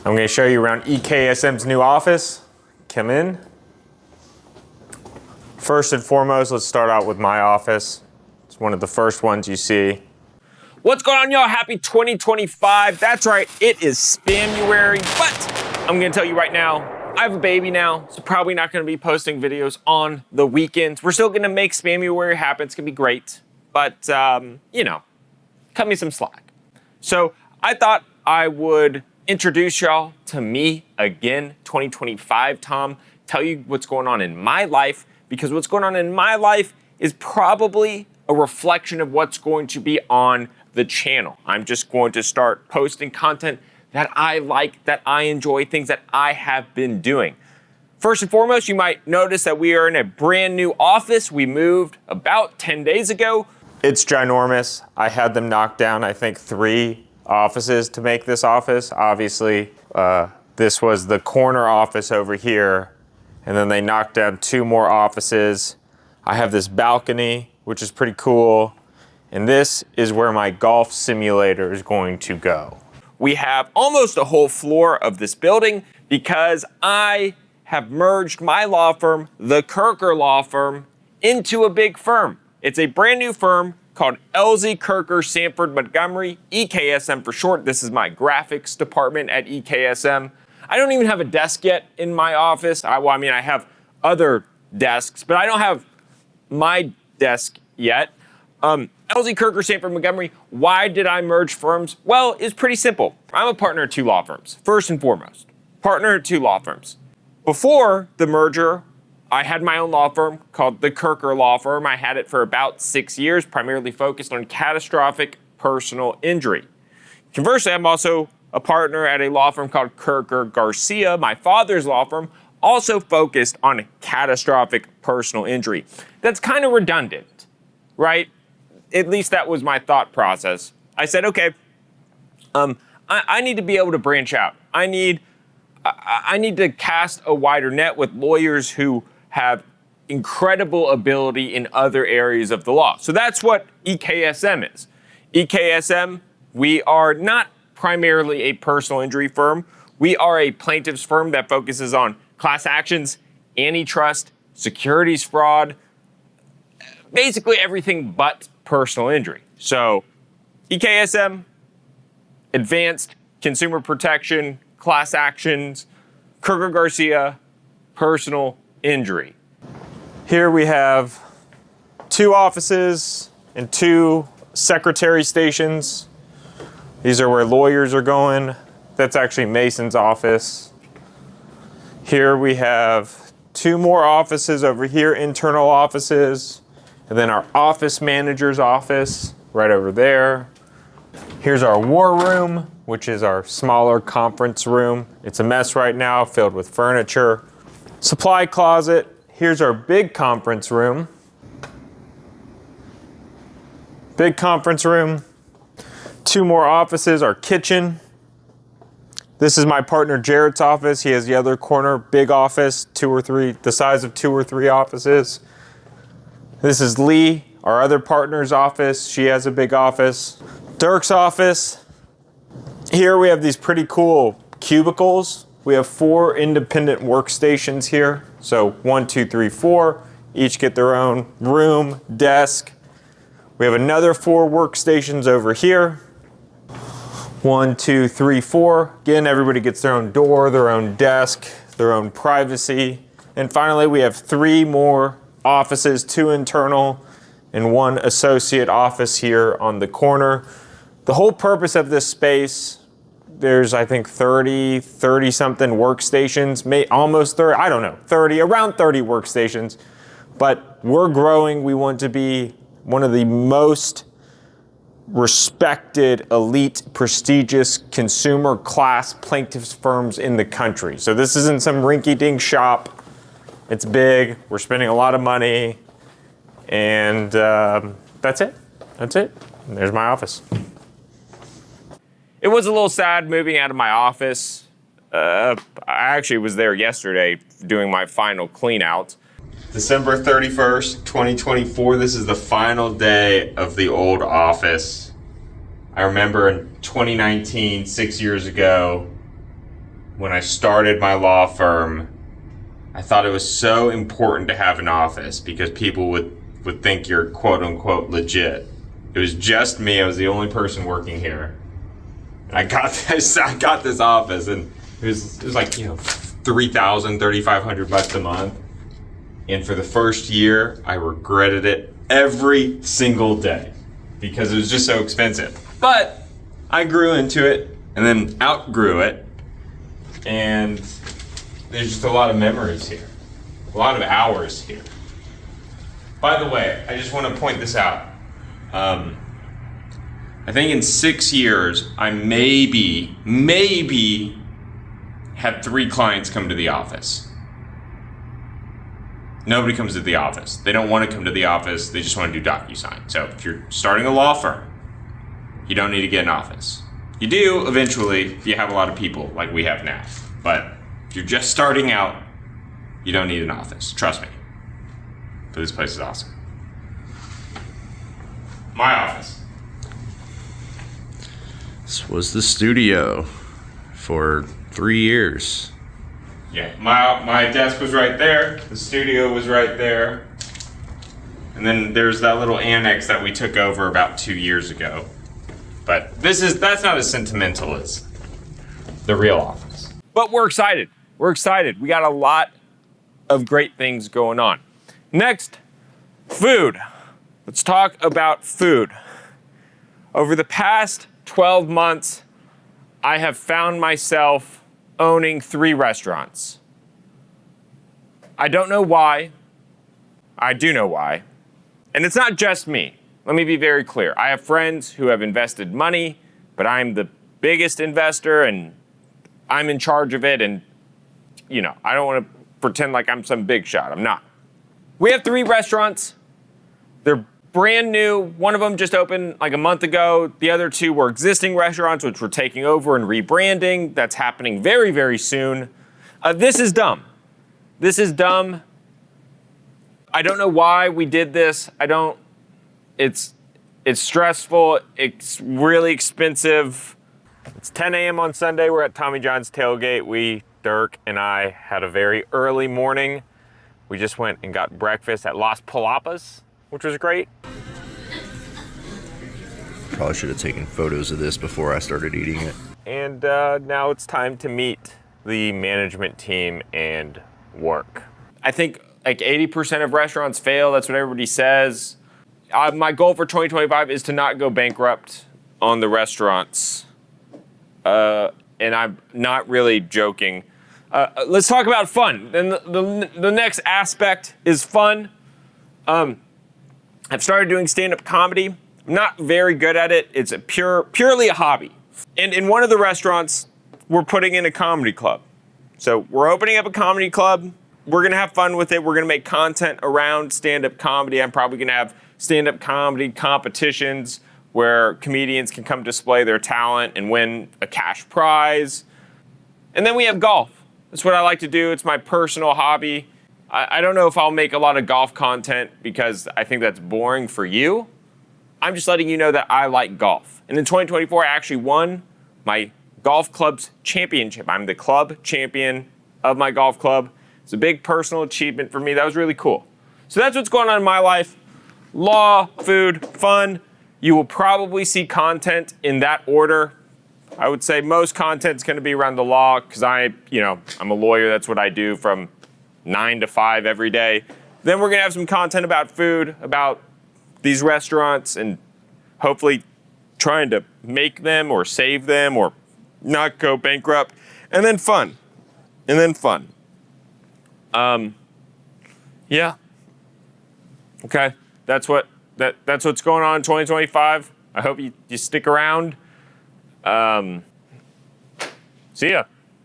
I'm going to show you around EKSM's new office. Come in. First and foremost, let's start out with my office. It's one of the first ones you see. What's going on, y'all? Happy 2025. That's right, it is Spamuary, but I'm going to tell you right now, I have a baby now, so probably not going to be posting videos on the weekends. We're still going to make Spamuary happen. It's going to be great, but, you know, cut me some slack. So I thought I would introduce y'all to me again, 2025, Tom. Tell you what's going on in my life, because what's going on in my life is probably a reflection of what's going to be on the channel. I'm just going to start posting content that I like, that I enjoy, things that I have been doing. First and foremost, you might notice that we are in a brand new office. We moved about 10 days ago. It's ginormous. I had them knock down, I think, 3 offices to make this office. Obviously, this was the corner office over here, and then they knocked down 2 more offices. I have this balcony, which is pretty cool, and this is where my golf simulator is going to go. We have almost a whole floor of this building because I have merged my law firm, the Kherkher Law Firm, into a big firm. It's a brand new firm called LZ Kherkher Sanford Montgomery, EKSM for short. This is my graphics department at EKSM. I don't even have a desk yet in my office. I have other desks, but I don't have my desk yet. LZ Kherkher Sanford Montgomery, why did I merge firms? Well, it's pretty simple. I'm a partner at 2 law firms, first and foremost. Partner at 2 law firms. Before the merger, I had my own law firm called the Kherkher Law Firm. I had it for about 6 years, primarily focused on catastrophic personal injury. Conversely, I'm also a partner at a law firm called Kherkher Garcia, my father's law firm, also focused on catastrophic personal injury. That's kind of redundant, right? At least that was my thought process. I said, okay, I need to be able to branch out. I need to cast a wider net with lawyers who have incredible ability in other areas of the law. So that's what EKSM is. EKSM, we are not primarily a personal injury firm. We are a plaintiff's firm that focuses on class actions, antitrust, securities fraud, basically everything but personal injury. So EKSM, advanced consumer protection, class actions, Kherkher Garcia, personal injury. Here we have 2 offices and 2 secretary stations. These are where lawyers are going. That's actually Mason's office. Here we have 2 more offices over here, internal offices, and then our office manager's office right over there. Here's our war room, which is our smaller conference room. It's a mess right now, filled with furniture. Supply closet. Here's our big conference room. Big conference room. 2 more offices, our kitchen. This is my partner Jarrett's office. He has the other corner, big office, 2 or 3, the size of 2 or 3 offices. This is Lee, our other partner's office. She has a big office. Dirk's office. Here we have these pretty cool cubicles. We have 4 independent workstations here. So 1, 2, 3, 4. Each get their own room, desk. We have another 4 workstations over here. 1, 2, 3, 4. Again, everybody gets their own door, their own desk, their own privacy. And finally, we have 3 more offices, 2 internal and 1 associate office here on the corner. The whole purpose of this space, there's I think 30 something workstations, almost 30, I don't know, around 30 workstations. But we're growing. We want to be one of the most respected, elite, prestigious consumer class plaintiffs firms in the country. So this isn't some rinky-dink shop. It's big. We're spending a lot of money. And that's it. That's it. And there's my office. It was a little sad moving out of my office. I actually was there yesterday doing my final clean out. December 31st, 2024. This is the final day of the old office. I remember in 2019, 6 years ago, when I started my law firm, I thought it was so important to have an office because people would think you're quote unquote legit. It was just me. I was the only person working here. And I got this office, and it was like, $3,000, $3,500 a month. And for the first year, I regretted it every single day because it was just so expensive. But I grew into it and then outgrew it. And there's just a lot of memories here, a lot of hours here. By the way, I just want to point this out. I think in 6 years, I maybe had 3 clients come to the office. Nobody comes to the office. They don't want to come to the office. They just want to do DocuSign. So if you're starting a law firm, you don't need to get an office. You do eventually if you have a lot of people like we have now. But if you're just starting out, you don't need an office. Trust me. But this place is awesome. My office. This was the studio for 3 years. Yeah, my desk was right there. The studio was right there. And then there's that little annex that we took over about 2 years ago. But that's not as sentimental as the real office. But we're excited. We're excited. We got a lot of great things going on. Next, food. Let's talk about food. Over the past 12 months, I have found myself owning 3 restaurants. I don't know why. I do know why. And it's not just me. Let me be very clear. I have friends who have invested money, but I'm the biggest investor and I'm in charge of it. And, I don't want to pretend like I'm some big shot. I'm not. We have 3 restaurants. They're brand new. One of them just opened like a month ago. The other 2 were existing restaurants, which we're taking over and rebranding. That's happening very, very soon. This is dumb. This is dumb. I don't know why we did this. It's stressful. It's really expensive. It's 10 a.m. on Sunday. We're at Tommy John's tailgate. Dirk and I had a very early morning. We just went and got breakfast at Las Palapas, which was great. Probably should have taken photos of this before I started eating it. And now it's time to meet the management team and work. I think like 80% of restaurants fail. That's what everybody says. My goal for 2025 is to not go bankrupt on the restaurants. And I'm not really joking. Let's talk about fun. And the next aspect is fun. I've started doing stand-up comedy. I'm not very good at it. It's purely a hobby. And in one of the restaurants, we're putting in a comedy club. So we're opening up a comedy club. We're gonna have fun with it. We're gonna make content around stand-up comedy. I'm probably gonna have stand-up comedy competitions where comedians can come display their talent and win a cash prize. And then we have golf. That's what I like to do. It's my personal hobby. I don't know if I'll make a lot of golf content because I think that's boring for you. I'm just letting you know that I like golf. And in 2024, I actually won my golf club's championship. I'm the club champion of my golf club. It's a big personal achievement for me. That was really cool. So that's what's going on in my life. Law, food, fun. You will probably see content in that order. I would say most content's gonna be around the law because I'm a lawyer. That's what I do from 9 to 5 every day. Then we're gonna have some content about food, about these restaurants, and hopefully trying to make them or save them or not go bankrupt. And then fun. Yeah. Okay. That's what's going on in 2025. I hope you stick around. See ya.